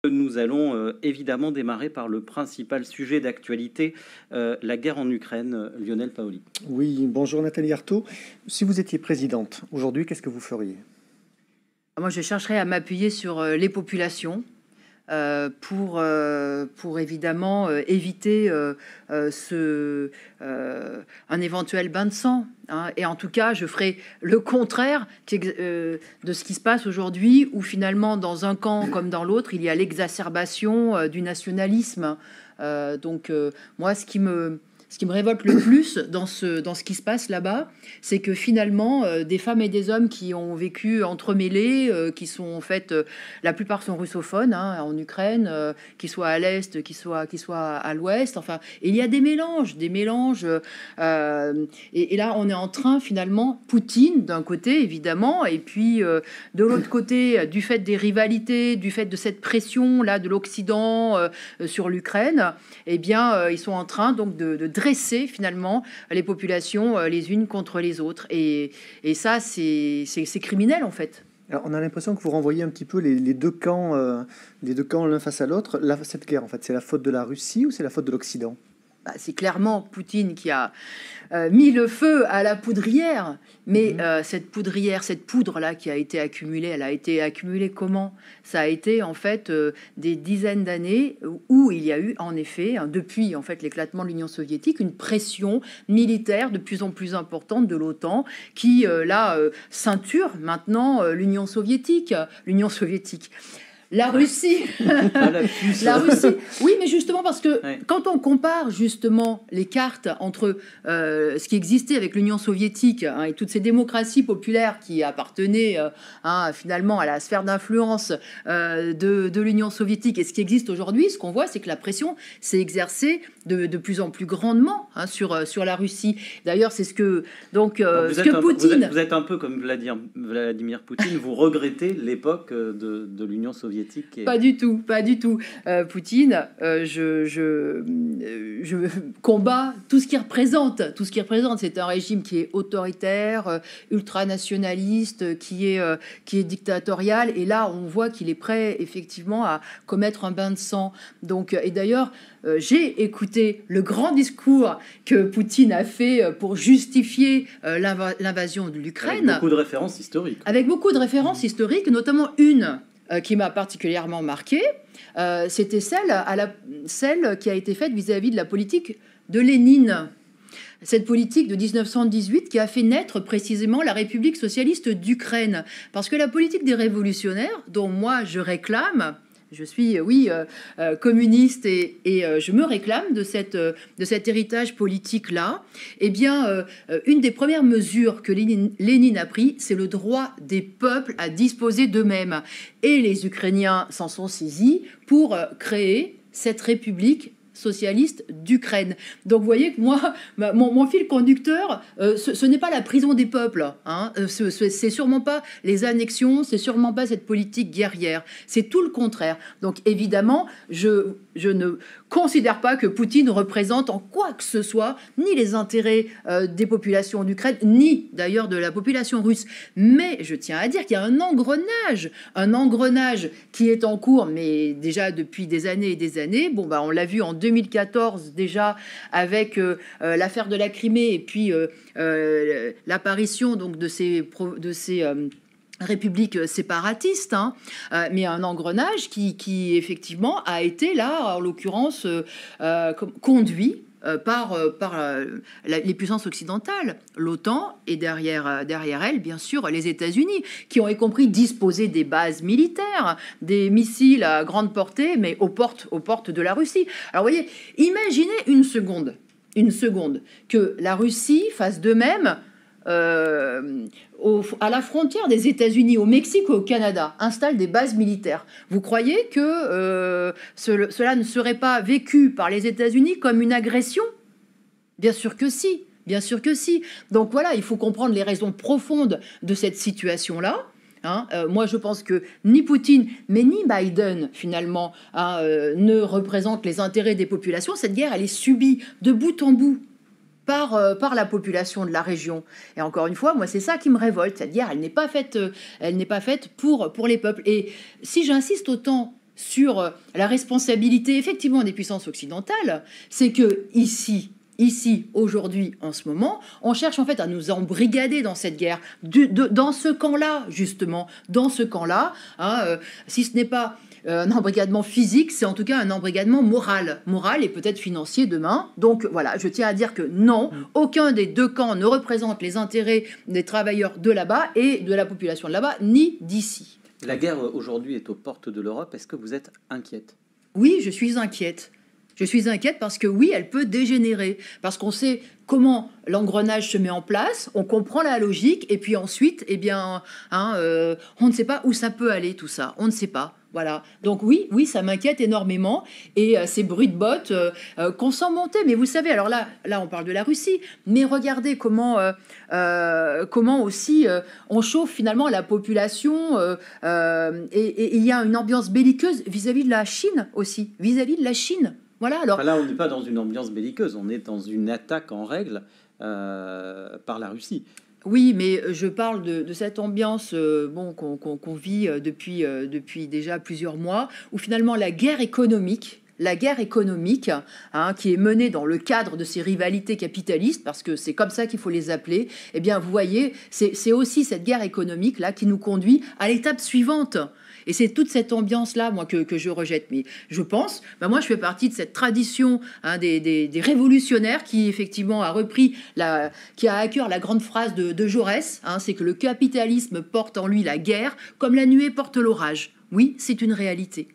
Nous allons évidemment démarrer par le principal sujet d'actualité, la guerre en Ukraine. Lionel Paoli. Oui, bonjour Nathalie Arthaud. Si vous étiez présidente aujourd'hui, qu'est-ce que vous feriez? Moi, je chercherais à m'appuyer sur les populations pour évidemment éviter un éventuel bain de sang. Hein. Et en tout cas, je ferai le contraire de ce qui se passe aujourd'hui, où finalement, dans un camp comme dans l'autre, il y a l'exacerbation du nationalisme. Moi, ce qui me révolte le plus dans ce qui se passe là-bas, c'est que finalement, des femmes et des hommes qui ont vécu entremêlés, qui sont en fait, la plupart sont russophones, hein, en Ukraine, qui soient à l'est, qui soient à l'ouest. Enfin, il y a des mélanges. Et là, on est en train finalement, Poutine d'un côté évidemment, et puis de l'autre côté, du fait des rivalités, du fait de cette pression là de l'Occident sur l'Ukraine, eh bien, ils sont en train donc de dresser finalement les populations les unes contre les autres. Et ça, c'est criminel en fait. Alors, on a l'impression que vous renvoyez un petit peu les deux camps l'un face à l'autre. Cette guerre, en fait, c'est la faute de la Russie ou c'est la faute de l'Occident? C'est clairement Poutine qui a mis le feu à la poudrière. Mais cette poudre-là qui a été accumulée, elle a été accumulée comment? Ça a été en fait des dizaines d'années où il y a eu en effet, depuis en fait l'éclatement de l'Union soviétique, une pression militaire de plus en plus importante de l'OTAN qui ceinture maintenant l'Union soviétique. La Russie, la Russie. Oui, mais justement parce que quand on compare justement les cartes entre ce qui existait avec l'Union soviétique et toutes ces démocraties populaires qui appartenaient finalement à la sphère d'influence de l'Union soviétique et ce qui existe aujourd'hui, ce qu'on voit, c'est que la pression s'est exercée de plus en plus grandement sur la Russie. D'ailleurs, c'est ce que Poutine. Vous êtes un peu comme Vladimir Poutine. Vous regrettez l'époque de l'Union soviétique. Pas du tout. Poutine, je combats tout ce qu'il représente. C'est un régime qui est autoritaire, ultranationaliste, qui est dictatorial. Et là, on voit qu'il est prêt effectivement à commettre un bain de sang. Et d'ailleurs, j'ai écouté le grand discours que Poutine a fait pour justifier l'invasion de l'Ukraine. Avec beaucoup de références historiques. Notamment une qui m'a particulièrement marquée, c'était celle qui a été faite vis-à-vis de la politique de Lénine. Cette politique de 1918 qui a fait naître précisément la République socialiste d'Ukraine. Parce que la politique des révolutionnaires, dont moi je réclame, je suis, communiste et je me réclame de cet héritage politique-là. Eh bien, une des premières mesures que Lénine a pris, c'est le droit des peuples à disposer d'eux-mêmes. Et les Ukrainiens s'en sont saisis pour créer cette République socialiste d'Ukraine. Donc vous voyez que moi, mon fil conducteur, ce n'est pas la prison des peuples, c'est sûrement pas les annexions, c'est sûrement pas cette politique guerrière, c'est tout le contraire. Donc évidemment, je ne considère pas que Poutine représente en quoi que ce soit ni les intérêts des populations d'Ukraine, ni d'ailleurs de la population russe. Mais je tiens à dire qu'il y a un engrenage qui est en cours, mais déjà depuis des années et des années. On l'a vu en 2014 déjà avec l'affaire de la Crimée et puis l'apparition donc de ces république séparatiste, mais un engrenage qui effectivement a été là, en l'occurrence, conduit par les puissances occidentales, l'OTAN et derrière elle, bien sûr, les États-Unis, qui ont y compris disposé des bases militaires, des missiles à grande portée, mais aux portes de la Russie. Alors, vous voyez, imaginez une seconde que la Russie fasse de même à la frontière des États-Unis, au Mexique ou au Canada, installe des bases militaires. Vous croyez que cela ne serait pas vécu par les États-Unis comme une agression? Bien sûr que si. Donc voilà, il faut comprendre les raisons profondes de cette situation-là. Moi, je pense que ni Poutine, mais ni Biden, finalement, ne représentent les intérêts des populations. Cette guerre, elle est subie de bout en bout par la population de la région. Et encore une fois, moi, c'est ça qui me révolte. Cette guerre, elle n'est pas faite pour les peuples. Et si j'insiste autant sur la responsabilité effectivement des puissances occidentales, c'est que ici, aujourd'hui, en ce moment, on cherche en fait à nous embrigader dans cette guerre, dans ce camp-là, justement, dans ce camp-là, hein, si ce n'est pas un embrigadement physique, c'est en tout cas un embrigadement moral et peut-être financier demain. Donc voilà, je tiens à dire que non, aucun des deux camps ne représente les intérêts des travailleurs de là-bas et de la population de là-bas, ni d'ici. La guerre aujourd'hui est aux portes de l'Europe. Est-ce que vous êtes inquiète? Oui, je suis inquiète. Je suis inquiète parce que oui, elle peut dégénérer, parce qu'on sait comment l'engrenage se met en place, on comprend la logique, et puis ensuite, eh bien, on ne sait pas où ça peut aller tout ça, on ne sait pas. Voilà. Donc oui, ça m'inquiète énormément. Et ces bruits de bottes qu'on sent monter. Mais vous savez, alors là, on parle de la Russie, mais regardez comment aussi on chauffe finalement la population. Et il y a une ambiance belliqueuse vis-à-vis de la Chine aussi, vis-à-vis de la Chine. Voilà, alors... Là, on n'est pas dans une ambiance belliqueuse, on est dans une attaque en règle par la Russie. Oui, mais je parle de cette ambiance qu'on vit depuis déjà plusieurs mois, où finalement la guerre économique, qui est menée dans le cadre de ces rivalités capitalistes, parce que c'est comme ça qu'il faut les appeler, eh bien, vous voyez, c'est aussi cette guerre économique-là qui nous conduit à l'étape suivante. Et c'est toute cette ambiance-là, moi, que je rejette. Mais je pense, moi, je fais partie de cette tradition des révolutionnaires qui, effectivement, qui a à cœur la grande phrase de Jaurès, c'est que le capitalisme porte en lui la guerre, comme la nuée porte l'orage. Oui, c'est une réalité.